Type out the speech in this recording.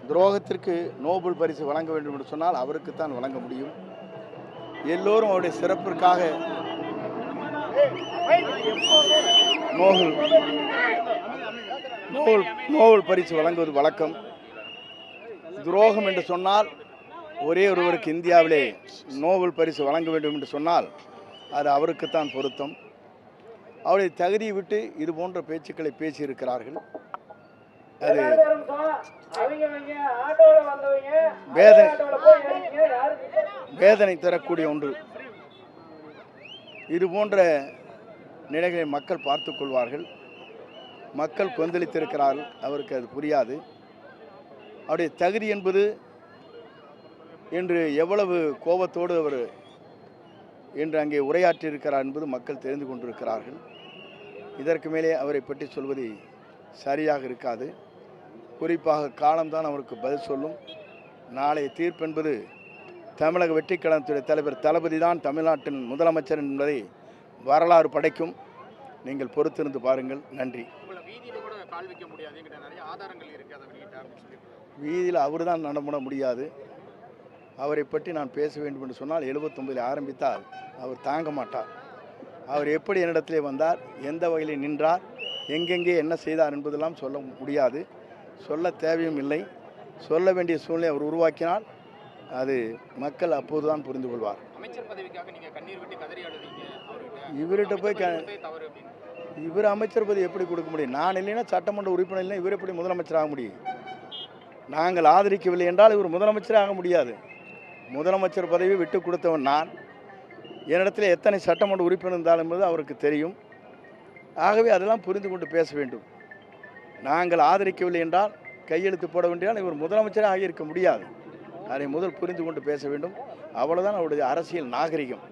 துரோகத்திற்கு Nobel பரிசு வழங்க வேண்டும் என்று சொன்னால் அவருக்குத்தான் வழங்க முடியும். எல்லோரும் அவருடைய சிறப்பிற்காக நோபல் பரிசு வழங்குவது வழக்கம். துரோகம் என்று சொன்னால் ஒரே ஒருவருக்கு இந்தியாவிலே நோபல் பரிசு வழங்க வேண்டும் என்று சொன்னால் அது அவருக்குத்தான் பொருத்தம். அவருடைய தகுதியை விட்டு இது போன்ற பேச்சுக்களை பேசியிருக்கிறார்கள். அது வேதனை தரக்கூடிய ஒன்று. இது போன்ற நிலைகளை மக்கள் பார்த்து கொள்வார்கள். மக்கள் கொந்தளித்திருக்கிறார்கள், அவருக்கு அது புரியாது. அவருடைய தகுதி என்பது என்று எவ்வளவு கோபத்தோடு அவர் என்று அங்கே உரையாற்றியிருக்கிறார் என்பது மக்கள் தெரிந்து கொண்டிருக்கிறார்கள். இதற்கு மேலே அவரை பற்றி சொல்வது சரியாக இருக்காது. குறிப்பாக காலம்தான் அவருக்கு பதில் சொல்லும். நாளைய தீர்ப்பு என்பது தமிழக வெற்றி கழகத்துடைய தலைவர் தளபதி தான் தமிழ்நாட்டின் முதலமைச்சர் என்பதை வரலாறு படைக்கும். நீங்கள் பொறுத்திருந்து பாருங்கள். நன்றி. வீதியில் அவர் தான் நடமுட முடியாது. அவரை பற்றி நான் பேச வேண்டும் என்று சொன்னால் 79 ஆரம்பித்தால் அவர் தாங்க மாட்டார். அவர் எப்படி என்னிடத்திலே வந்தார், எந்த வகையில் நின்றார், எங்கெங்கே என்ன செய்தார் என்பதெல்லாம் சொல்ல முடியாது, சொல்ல தேவையும் இல்லை. சொல்ல வேண்டிய சூழ்நிலை அவர் உருவாக்கினால் அது மக்கள் அப்போது தான் புரிந்து கொள்வார். இவர்கிட்ட போய் இவர் அமைச்சர் பதவி எப்படி கொடுக்க முடியும்? நான் இல்லைன்னா சட்டமன்ற உறுப்பினர் இல்லைன்னா இவர் எப்படி முதலமைச்சர் ஆக முடியும்? நாங்கள் ஆதரிக்கவில்லை என்றால் இவர் முதலமைச்சரே ஆக முடியாது. முதலமைச்சர் பதவி விட்டு கொடுத்தவன் நான். என்னிடத்தில் எத்தனை சட்டமன்ற உறுப்பினர் இருந்தாலும் என்பது அவருக்கு தெரியும். ஆகவே அதெல்லாம் புரிந்து கொண்டு பேச வேண்டும். நாங்கள் ஆதரிக்கவில்லை என்றால் கையெழுத்து போட வேண்டியால் இவர் முதலமைச்சரே ஆகியிருக்க முடியாது. அதை முதல் புரிந்து கொண்டு பேச வேண்டும். அவ்வளோதான் அவருடைய அரசியல் நாகரிகம்.